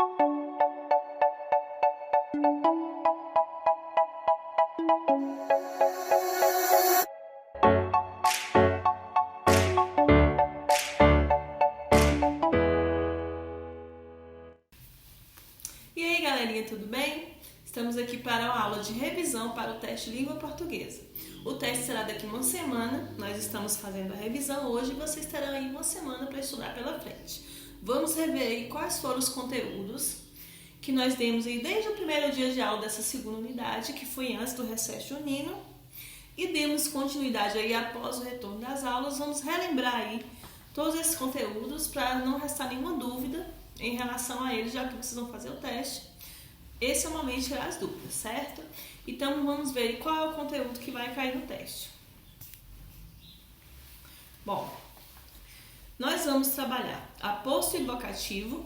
E aí, galerinha, tudo bem? Estamos aqui para uma aula de revisão para o teste Língua Portuguesa. O teste será daqui uma semana, nós estamos fazendo a revisão hoje e vocês terão aí uma semana para estudar pela frente. Vamos rever aí quais foram os conteúdos que nós demos aí desde o primeiro dia de aula dessa segunda unidade, que foi antes do recesso junino, e demos continuidade aí após o retorno das aulas. Vamos relembrar aí todos esses conteúdos para não restar nenhuma dúvida em relação a eles, já que vocês vão fazer o teste. Esse é o momento de tirar as dúvidas, certo? Então vamos ver qual é o conteúdo que vai cair no teste. Bom, nós vamos trabalhar aposto e vocativo,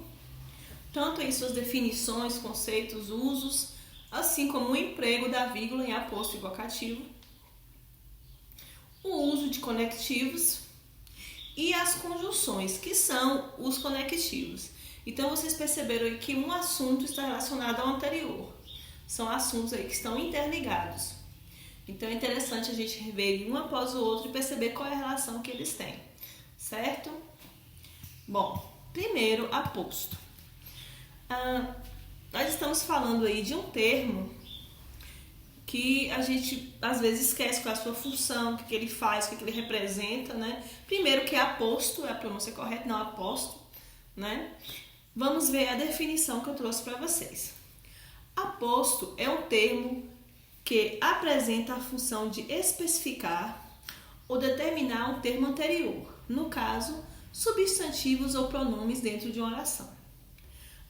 tanto em suas definições, conceitos, usos, assim como o emprego da vírgula em aposto e vocativo, o uso de conectivos e as conjunções, que são os conectivos. Então, vocês perceberam aí que um assunto está relacionado ao anterior. São assuntos aí que estão interligados. Então, é interessante a gente rever um após o outro e perceber qual é a relação que eles têm, certo? Bom, primeiro, aposto. Nós estamos falando aí de um termo que a gente às vezes esquece qual é a sua função, o que ele faz, o que ele representa, né? Primeiro que é aposto, é a pronúncia correta, não aposto, né? Vamos ver a definição que eu trouxe para vocês. Aposto é um termo que apresenta a função de especificar ou determinar um termo anterior, no caso, substantivos ou pronomes dentro de uma oração.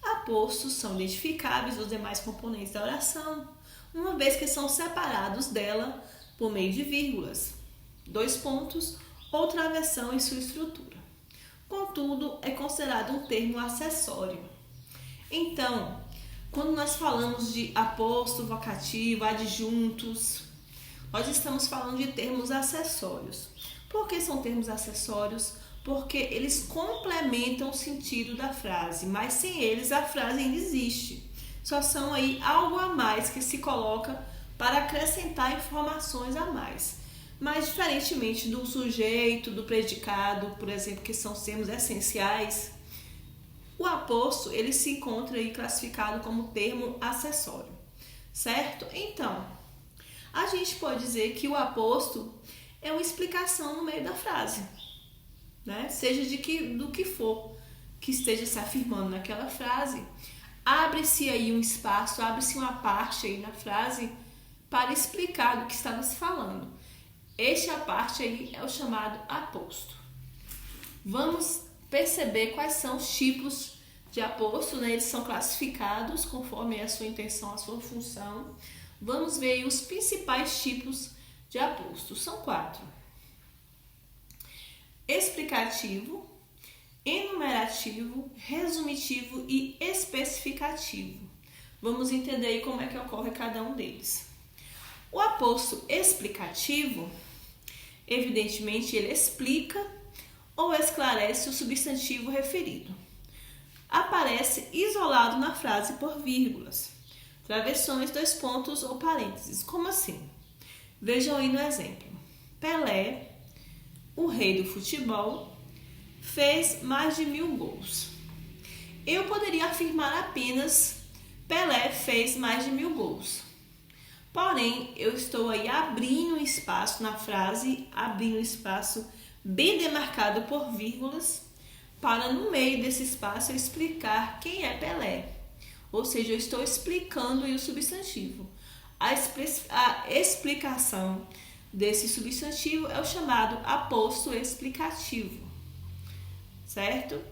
Apostos são identificáveis dos demais componentes da oração, uma vez que são separados dela por meio de vírgulas, dois pontos ou travessão em sua estrutura. Contudo, é considerado um termo acessório. Então, quando nós falamos de aposto, vocativo, adjuntos, nós estamos falando de termos acessórios. Por que são termos acessórios? Porque eles complementam o sentido da frase, mas sem eles a frase ainda existe. Só são aí algo a mais que se coloca para acrescentar informações a mais. Mas diferentemente do sujeito, do predicado, por exemplo, que são termos essenciais, o aposto ele se encontra aí classificado como termo acessório, certo? Então, a gente pode dizer que o aposto é uma explicação no meio da frase, né? Seja do que for que esteja se afirmando naquela frase, abre-se aí um espaço, abre-se uma parte aí na frase para explicar do que estava se falando. Esta parte aí é o chamado aposto. Vamos perceber quais são os tipos de aposto, né? Eles são classificados conforme a sua intenção, a sua função. Vamos ver aí os principais tipos de aposto. São 4. Explicativo, enumerativo, resumitivo e especificativo. Vamos entender aí como é que ocorre cada um deles. O aposto explicativo, evidentemente, ele explica ou esclarece o substantivo referido. Aparece isolado na frase por vírgulas, travessões, dois pontos ou parênteses. Como assim? Vejam aí no exemplo. Pelé, o rei do futebol, fez mais de 1000 gols. Eu poderia afirmar apenas Pelé fez mais de 1000 gols. Porém, eu estou aí abrindo um espaço na frase, abrindo um espaço bem demarcado por vírgulas, para no meio desse espaço eu explicar quem é Pelé. Ou seja, eu estou explicando aí o substantivo. A explicação desse substantivo é o chamado aposto explicativo, certo?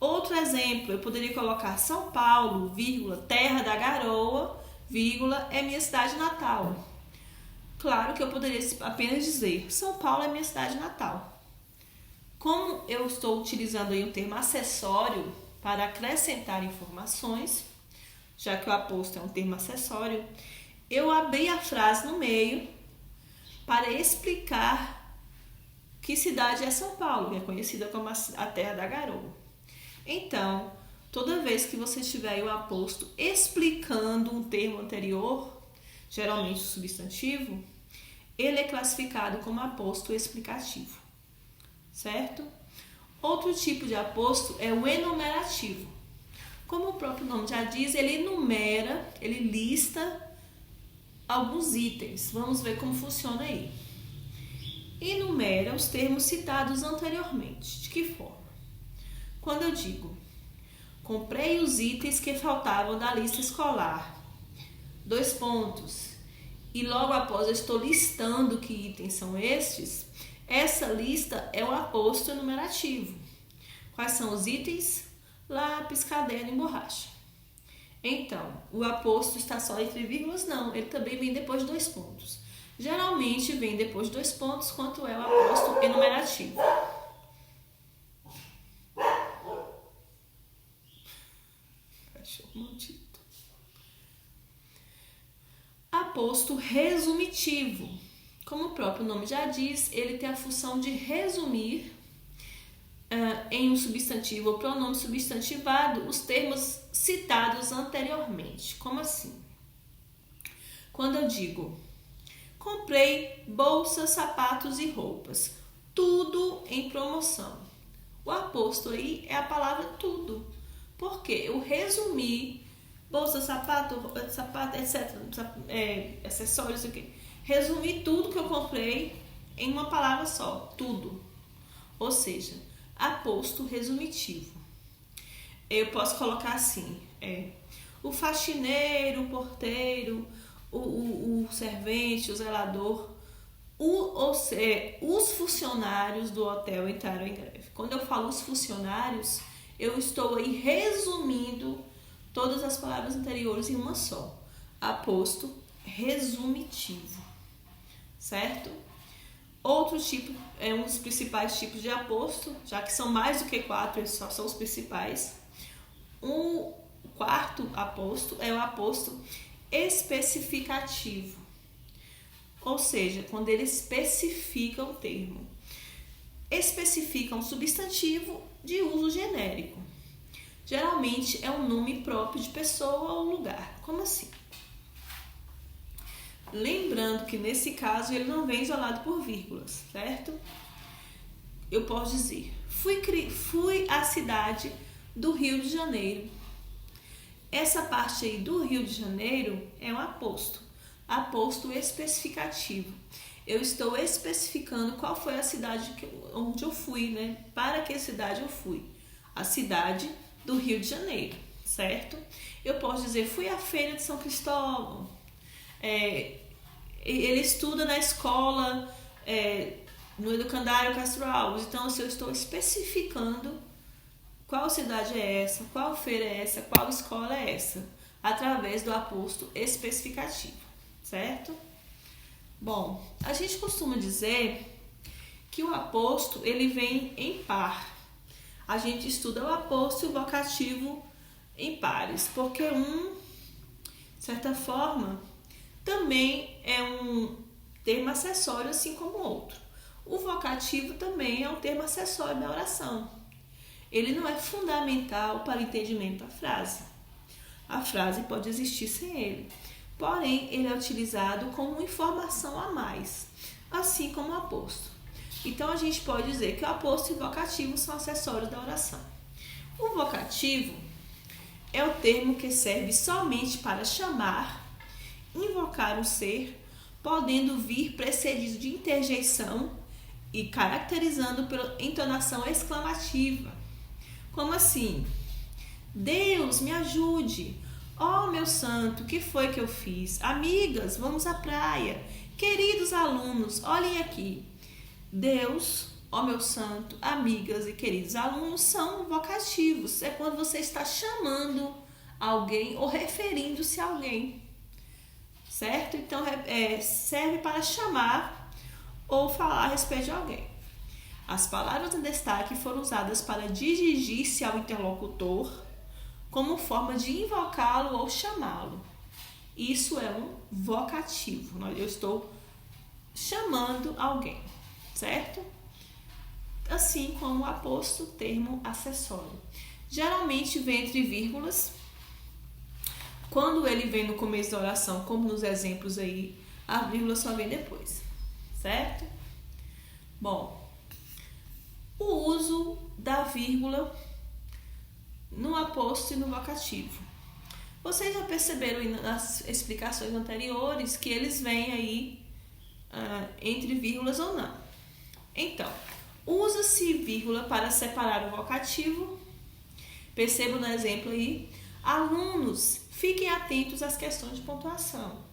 Outro exemplo, eu poderia colocar São Paulo, vírgula, terra da garoa, vírgula, é minha cidade natal. Claro que eu poderia apenas dizer São Paulo é minha cidade natal. Como eu estou utilizando aí um termo acessório para acrescentar informações, já que o aposto é um termo acessório, eu abri a frase no meio para explicar que cidade é São Paulo, que é conhecida como a terra da garoa. Então, Toda vez que você tiver aí o aposto explicando um termo anterior, geralmente o substantivo, ele é classificado como aposto explicativo, certo? Outro tipo de aposto é o enumerativo. Como o próprio nome já diz, ele enumera, ele lista alguns itens. Vamos ver como funciona aí. Enumera os termos citados anteriormente. De que forma? Quando eu digo, comprei os itens que faltavam da lista escolar, 2 pontos, e logo após eu estou listando que itens são estes, essa lista é o aposto enumerativo. Quais são os itens? Lápis, caderno e borracha. Então, o aposto está só entre vírgulas? Não, ele também vem depois de 2 pontos. Geralmente vem depois de 2 pontos, quanto é o aposto enumerativo. Cachorro maldito. Aposto resumitivo. Como o próprio nome já diz, ele tem a função de resumir em um substantivo ou pronome substantivado os termos citados anteriormente. Como assim? Quando eu digo, comprei bolsas, sapatos e roupas, tudo em promoção. O aposto aí é a palavra tudo. Porque eu resumi bolsa, sapato, etc., acessórios, resumi tudo que eu comprei em uma palavra só, tudo. Ou seja, aposto resumitivo. Eu posso colocar assim, o faxineiro, o porteiro, o servente, o zelador, os funcionários do hotel entraram em greve. Quando eu falo os funcionários, eu estou aí resumindo todas as palavras anteriores em uma só. Aposto resumitivo, certo? Outro tipo, um dos principais tipos de aposto, já que são mais do que 4, esses só são os principais. O quarto aposto é o aposto especificativo. Ou seja, quando ele especifica o termo. Especifica um substantivo de uso genérico. Geralmente é um nome próprio de pessoa ou lugar. Como assim? Lembrando que nesse caso ele não vem isolado por vírgulas, certo? Eu posso dizer, fui à cidade do Rio de Janeiro. Essa parte aí do Rio de Janeiro é um aposto especificativo. Eu estou especificando qual foi a cidade onde eu fui, né? Para que cidade eu fui? A cidade do Rio de Janeiro, certo? Eu posso dizer, fui à feira de São Cristóvão. Ele estuda na escola, no Educandário Castro Alves. Então, se eu estou especificando qual cidade é essa, qual feira é essa, qual escola é essa, através do aposto especificativo, certo? Bom, a gente costuma dizer que o aposto ele vem em par. A gente estuda o aposto e o vocativo em pares, porque de certa forma, também é um termo acessório, assim como o outro. O vocativo também é um termo acessório da oração. Ele não é fundamental para o entendimento da frase. A frase pode existir sem ele. Porém, ele é utilizado como informação a mais, assim como o aposto. Então, a gente pode dizer que o aposto e o vocativo são acessórios da oração. O vocativo é o termo que serve somente para chamar, invocar um ser, podendo vir precedido de interjeição e caracterizando pela entonação exclamativa. Como assim? Deus, me ajude! Oh, meu santo, o que foi que eu fiz? Amigas, vamos à praia. Queridos alunos, olhem aqui. Deus, ó meu santo, amigas e queridos alunos são vocativos. É quando você está chamando alguém ou referindo-se a alguém. Certo? Então, serve para chamar ou falar a respeito de alguém. As palavras em destaque foram usadas para dirigir-se ao interlocutor como forma de invocá-lo ou chamá-lo. Isso é um vocativo. Eu estou chamando alguém, certo? Assim como o aposto, termo acessório. Geralmente vem entre vírgulas. Quando ele vem no começo da oração, como nos exemplos aí, a vírgula só vem depois, certo? Bom, o uso da vírgula no aposto e no vocativo. Vocês já perceberam nas explicações anteriores que eles vêm aí entre vírgulas ou não. Então, usa-se vírgula para separar o vocativo. Percebam no exemplo aí. Alunos, fiquem atentos às questões de pontuação.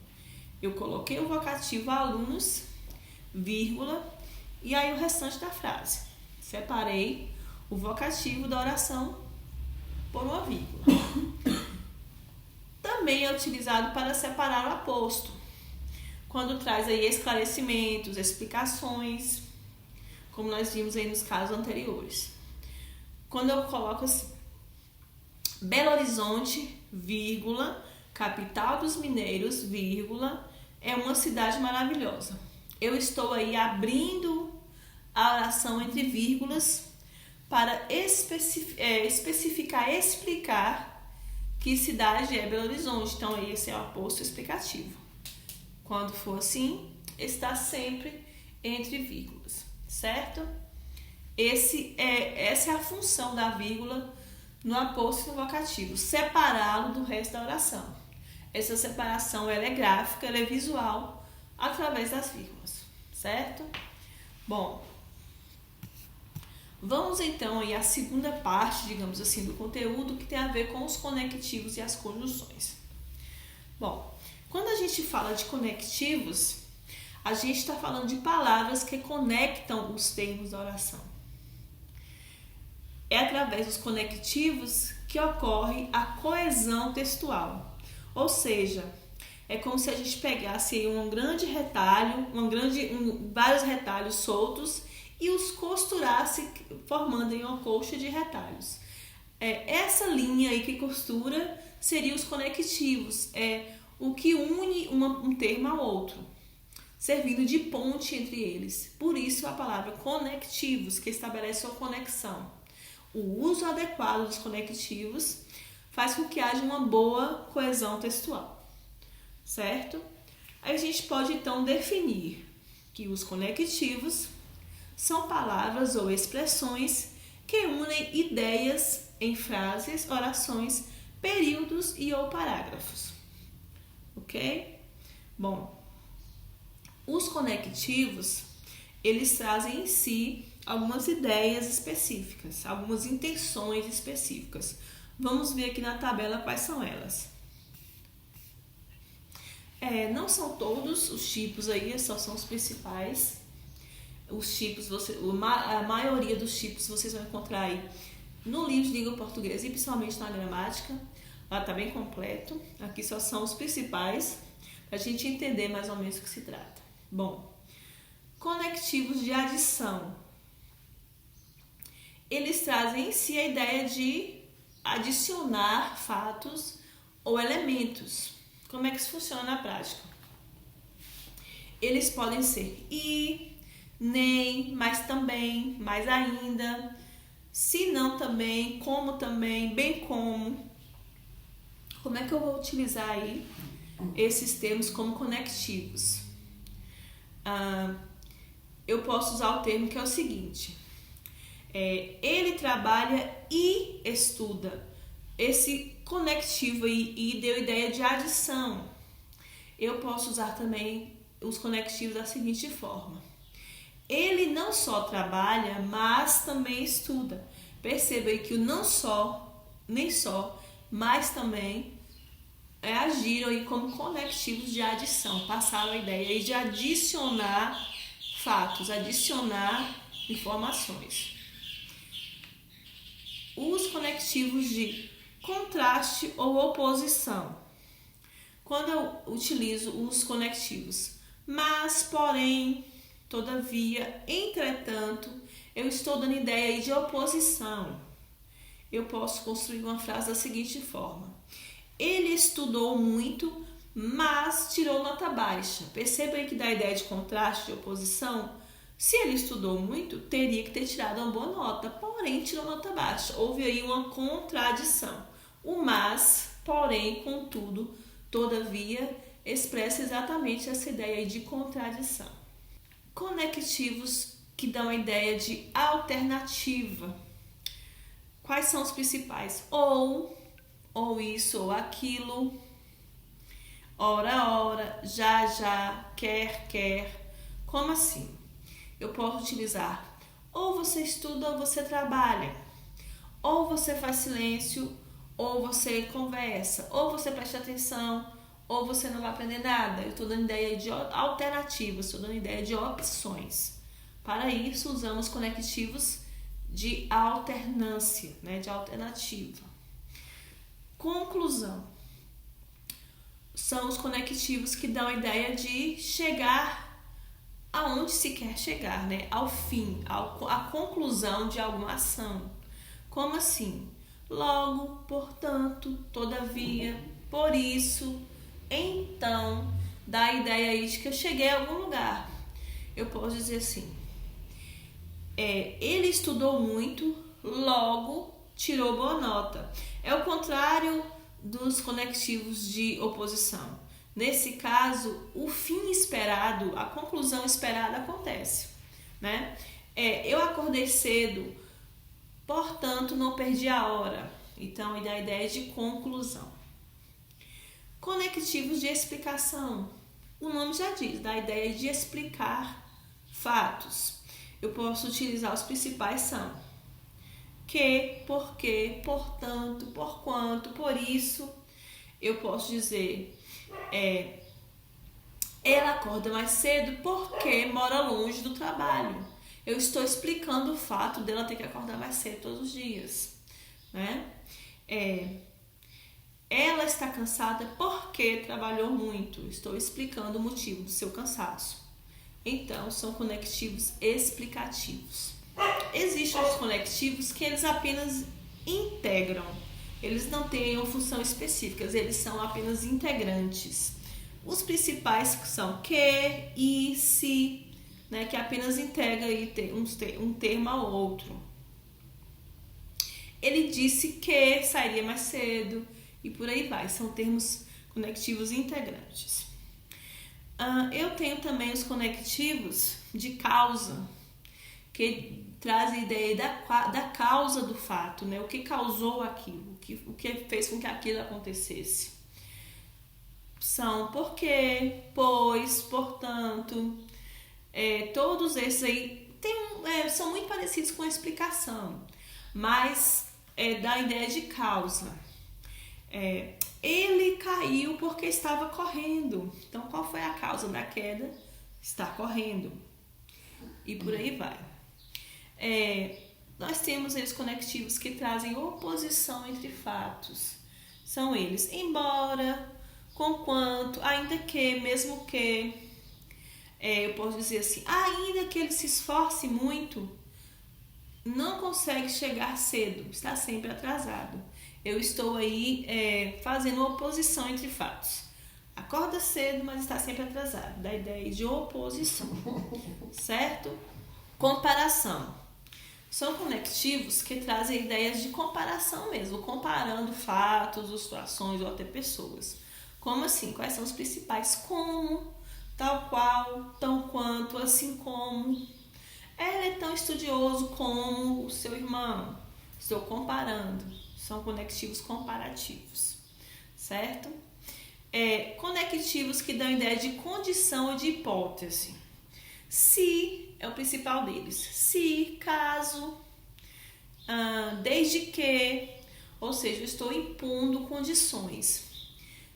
Eu coloquei o vocativo alunos, vírgula, e aí o restante da frase. Separei o vocativo da oração por uma vírgula. Também é utilizado para separar o aposto, quando traz aí esclarecimentos, explicações, como nós vimos aí nos casos anteriores. Quando eu coloco assim, Belo Horizonte, vírgula, capital dos mineiros, vírgula, é uma cidade maravilhosa. Eu estou aí abrindo a oração entre vírgulas para especificar, explicar que cidade é Belo Horizonte. Então, esse é o aposto explicativo. Quando for assim, está sempre entre vírgulas, certo? Essa é a função da vírgula no aposto e no vocativo, separá-lo do resto da oração. Essa separação ela é gráfica, ela é visual, através das vírgulas, certo? Bom, vamos então aí à segunda parte, digamos assim, do conteúdo que tem a ver com os conectivos e as conjunções. Bom, quando a gente fala de conectivos, a gente está falando de palavras que conectam os termos da oração. É através dos conectivos que ocorre a coesão textual. Ou seja, é como se a gente pegasse um grande retalho, vários retalhos soltos e os costurasse formando uma colcha de retalhos. Essa linha aí que costura seria os conectivos, o que une um termo ao outro, servindo de ponte entre eles. Por isso a palavra conectivos, que estabelece uma conexão. O uso adequado dos conectivos faz com que haja uma boa coesão textual, certo? Aí a gente pode então definir que os conectivos são palavras ou expressões que unem ideias em frases, orações, períodos e ou parágrafos, ok? Bom, os conectivos, eles trazem em si algumas ideias específicas, algumas intenções específicas. Vamos ver aqui na tabela quais são elas. Não são todos os tipos aí, só são os principais. Os tipos, a maioria dos tipos vocês vão encontrar aí no livro de língua portuguesa e principalmente na gramática. Lá está bem completo. Aqui só são os principais, para a gente entender mais ou menos o que se trata. Bom, conectivos de adição. Eles trazem em si a ideia de adicionar fatos ou elementos. Como é que isso funciona na prática? Eles podem ser e, nem, mas também, mais ainda, se não também, como também, bem como. Como é que eu vou utilizar aí esses termos como conectivos? Eu posso usar o termo que é o seguinte: ele trabalha e estuda. Esse conectivo aí e deu ideia de adição. Eu posso usar também os conectivos da seguinte forma: ele não só trabalha, mas também estuda. Perceba aí que o não só, nem só, mas também agiram aí como conectivos de adição. Passaram a ideia aí de adicionar fatos, adicionar informações. Os conectivos de contraste ou oposição. Quando eu utilizo os conectivos mas, porém, todavia, entretanto, eu estou dando ideia aí de oposição. Eu posso construir uma frase da seguinte forma: ele estudou muito, mas tirou nota baixa. Perceba aí que dá a ideia de contraste, de oposição. Se ele estudou muito, teria que ter tirado uma boa nota, porém tirou nota baixa. Houve aí uma contradição. O mas, porém, contudo, todavia, expressa exatamente essa ideia aí de contradição. Conectivos que dão a ideia de alternativa. Quais são os principais? Ou isso, ou aquilo, ora, já, quer. Como assim? Eu posso utilizar ou você estuda ou você trabalha, ou você faz silêncio, ou você conversa, ou você presta atenção, ou você não vai aprender nada. Eu estou dando ideia de alternativas, estou dando ideia de opções. Para isso, usamos conectivos de alternância, né, de alternativa. Conclusão. São os conectivos que dão a ideia de chegar aonde se quer chegar, né? Ao fim, à conclusão de alguma ação. Como assim? Logo, portanto, todavia, por isso, então, dá a ideia aí de que eu cheguei a algum lugar. Eu posso dizer assim, ele estudou muito, logo tirou boa nota. É o contrário dos conectivos de oposição. Nesse caso, o fim esperado, a conclusão esperada acontece, né? Eu acordei cedo, portanto não perdi a hora. Então, dá a ideia de conclusão. Conectivos de explicação. O nome já diz, dá a ideia de explicar fatos. Eu posso utilizar os principais são que, porque, portanto, porquanto, por isso. Eu posso dizer ela acorda mais cedo porque mora longe do trabalho. Eu estou explicando o fato dela ter que acordar mais cedo todos os dias, né? Ela está cansada porque trabalhou muito. Estou explicando o motivo do seu cansaço. Então, são conectivos explicativos. Existem os conectivos que eles apenas integram. Eles não têm uma função específica, eles são apenas integrantes. Os principais são que, e, se, né, que apenas integra um termo ao outro. Ele disse que sairia mais cedo e por aí vai. São termos conectivos integrantes. Eu tenho também os conectivos de causa, que trazem a ideia da causa do fato, né? O que causou aquilo, o que fez com que aquilo acontecesse. São porque, pois, portanto, todos esses aí são muito parecidos com a explicação, mas dá a ideia de causa. Ele caiu porque estava correndo. Então, qual foi a causa da queda? Está correndo. E por aí vai. Nós temos eles conectivos que trazem oposição entre fatos. São eles embora, conquanto, ainda que, mesmo que. Eu posso dizer assim, ainda que ele se esforce muito, não consegue chegar cedo, está sempre atrasado. Eu estou aí fazendo oposição entre fatos. Acorda cedo, mas está sempre atrasado. Da ideia de oposição, certo? Comparação. São conectivos que trazem ideias de comparação mesmo, comparando fatos, ou situações ou até pessoas. Como assim? Quais são os principais? Como, tal qual, tão quanto, assim como. Ele é tão estudioso como o seu irmão. Estou comparando. São conectivos comparativos, certo? Conectivos que dão ideia de condição ou de hipótese. Se é o principal deles. Se, caso, desde que, ou seja, eu estou impondo condições.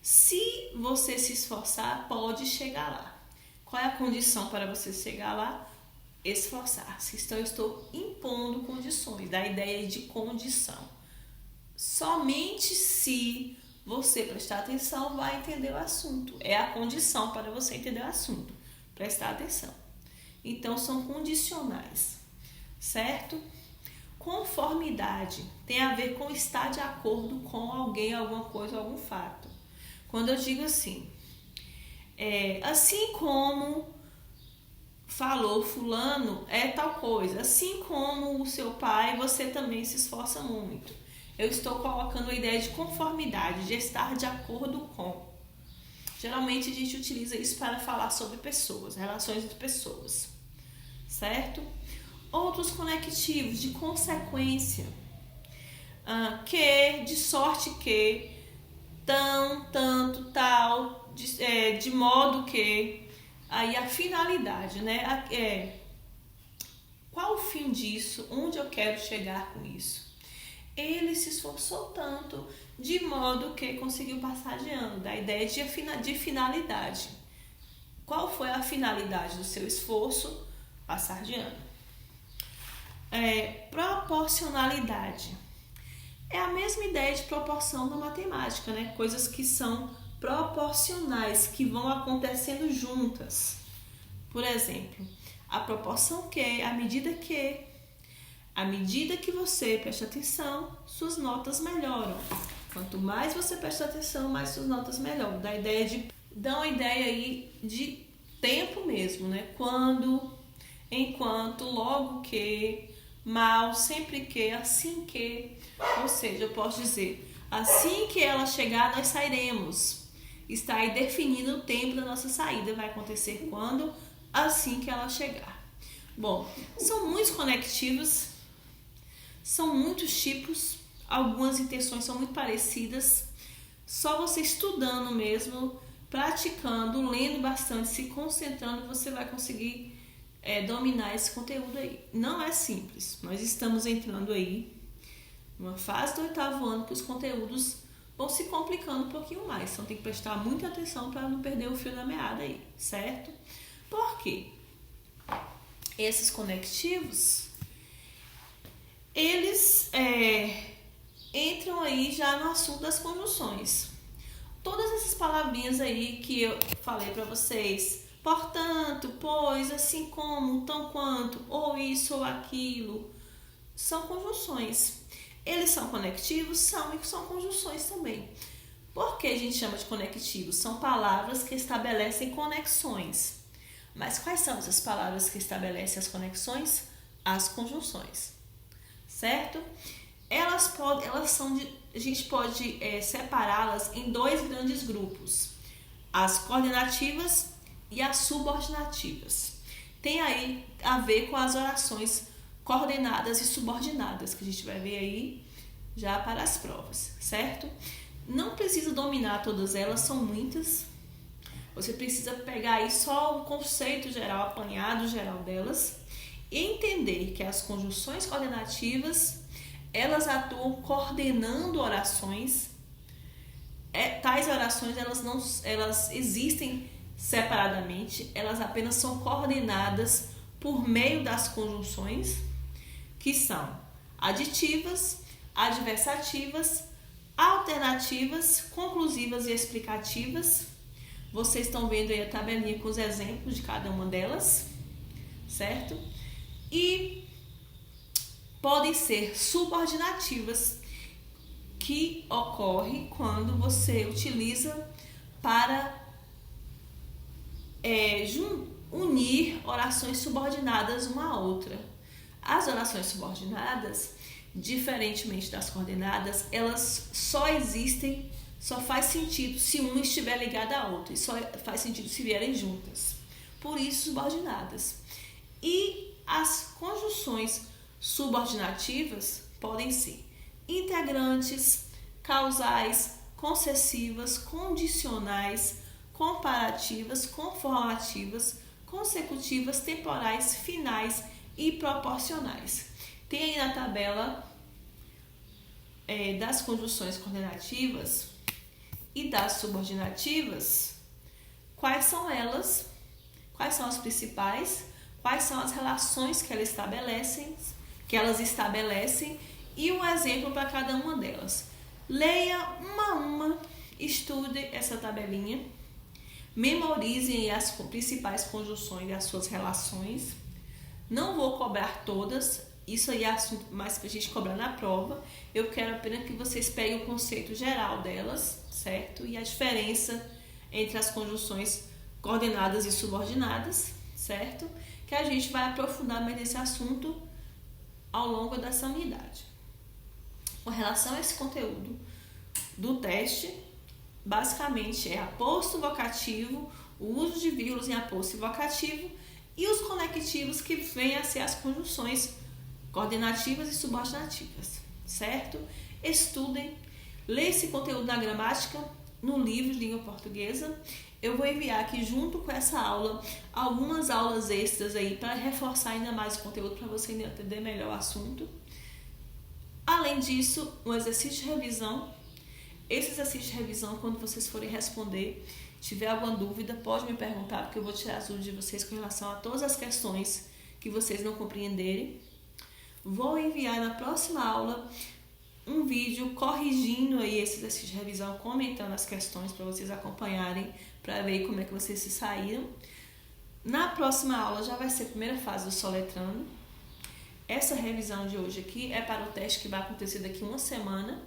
Se você se esforçar, pode chegar lá. Qual é a condição para você chegar lá? Esforçar-se. Então, eu estou impondo condições, da ideia de condição. Somente se você prestar atenção, vai entender o assunto. É a condição para você entender o assunto. Prestar atenção. Então, são condicionais, certo? Conformidade tem a ver com estar de acordo com alguém, alguma coisa, algum fato. Quando eu digo assim, assim como falou, fulano é tal coisa. Assim como o seu pai, você também se esforça muito. Eu estou colocando a ideia de conformidade, de estar de acordo com. Geralmente a gente utiliza isso para falar sobre pessoas, relações entre pessoas, certo? Outros conectivos de consequência, que, de sorte que, tão, tanto, tal, de modo que, aí a finalidade, né? Qual o fim disso? Onde eu quero chegar com isso? Ele se esforçou tanto, de modo que conseguiu passar de ano, da ideia de finalidade. Qual foi a finalidade do seu esforço? Passar de ano. Proporcionalidade. É a mesma ideia de proporção da matemática, né? Coisas que são proporcionais, que vão acontecendo juntas. Por exemplo, a proporção que, à medida que você presta atenção, suas notas melhoram. Quanto mais você presta atenção, mais suas notas melhoram. Dá uma ideia aí de tempo mesmo, né? Quando, enquanto, logo que, mal, sempre que, assim que. Ou seja, eu posso dizer, assim que ela chegar, nós sairemos. Está aí definindo o tempo da nossa saída. Vai acontecer quando? Assim que ela chegar. Bom, são muitos conectivos, são muitos tipos, algumas intenções são muito parecidas. Só você estudando mesmo, praticando, lendo bastante, se concentrando, você vai conseguir dominar esse conteúdo aí. Não é simples. Nós estamos entrando aí numa fase do 8º ano que os conteúdos vão se complicando um pouquinho mais. Então tem que prestar muita atenção para não perder o fio da meada aí, certo? Por quê? Esses conectivos, eles entram aí já no assunto das conjunções. Todas essas palavrinhas aí que eu falei para vocês, portanto, pois, assim como, tão quanto, ou isso ou aquilo, são conjunções. Eles são conectivos? São, e são conjunções também. Por que a gente chama de conectivos? São palavras que estabelecem conexões. Mas quais são essas palavras que estabelecem as conexões? As conjunções, certo? A gente pode separá-las em 2 grandes grupos: as coordenativas e as subordinativas. Tem aí a ver com as orações coordenadas e subordinadas, que a gente vai ver aí já para as provas, certo? Não precisa dominar todas elas, são muitas. Você precisa pegar aí só o conceito geral, apanhado geral delas, e entender que as conjunções coordenativas, elas atuam coordenando orações. Tais orações, elas existem separadamente, elas apenas são coordenadas por meio das conjunções, que são aditivas, adversativas, alternativas, conclusivas e explicativas. Vocês estão vendo aí a tabelinha com os exemplos de cada uma delas, certo? E podem ser subordinativas, que ocorre quando você utiliza para unir orações subordinadas uma à outra. As orações subordinadas, diferentemente das coordenadas, elas só existem, só faz sentido se uma estiver ligada à outra, e só faz sentido se vierem juntas. Por isso, subordinadas. E as conjunções subordinativas podem ser integrantes, causais, concessivas, condicionais, comparativas, conformativas, consecutivas, temporais, finais e proporcionais. Tem aí na tabela das conjunções coordenativas e das subordinativas quais são elas, quais são as principais, quais são as relações que elas estabelecem e um exemplo para cada uma delas. Leia uma a uma, estude essa tabelinha, memorizem as principais conjunções e as suas relações. Não vou cobrar todas, isso aí é assunto mais para a gente cobrar na prova. Eu quero apenas que vocês peguem o conceito geral delas, certo? E a diferença entre as conjunções coordenadas e subordinadas, certo? que a gente vai aprofundar mais nesse assunto ao longo dessa unidade. Com relação a esse conteúdo do teste, basicamente é aposto vocativo, o uso de vírgulas em aposto vocativo e os conectivos que vêm a ser as conjunções coordenativas e subordinativas, certo? Estudem, leiam esse conteúdo da gramática no livro de língua portuguesa. Eu vou enviar aqui junto com essa aula algumas aulas extras aí para reforçar ainda mais o conteúdo para você entender melhor o assunto. Além disso, um exercício de revisão. Esse exercício de revisão, quando vocês forem responder, tiver alguma dúvida, pode me perguntar, porque eu vou tirar as dúvidas de vocês com relação a todas as questões que vocês não compreenderem. Vou enviar na próxima aula um vídeo corrigindo aí esse exercício de revisão, comentando as questões para vocês acompanharem, para ver como é que vocês se saíram. Na próxima aula já vai ser a primeira fase do soletrando. Essa revisão de hoje aqui é para o teste que vai acontecer daqui uma semana.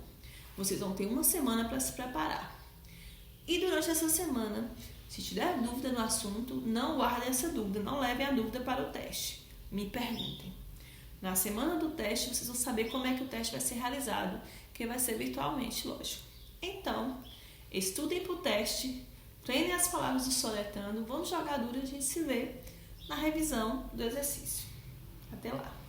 Vocês vão ter uma semana para se preparar. E durante essa semana, se tiver dúvida no assunto, não guardem essa dúvida, não levem a dúvida para o teste. Me perguntem. Na semana do teste, vocês vão saber como é que o teste vai ser realizado, que vai ser virtualmente, lógico. Então, estudem para o teste, treinem as palavras do soletrando, vamos jogar duro e a gente se vê na revisão do exercício. Até lá!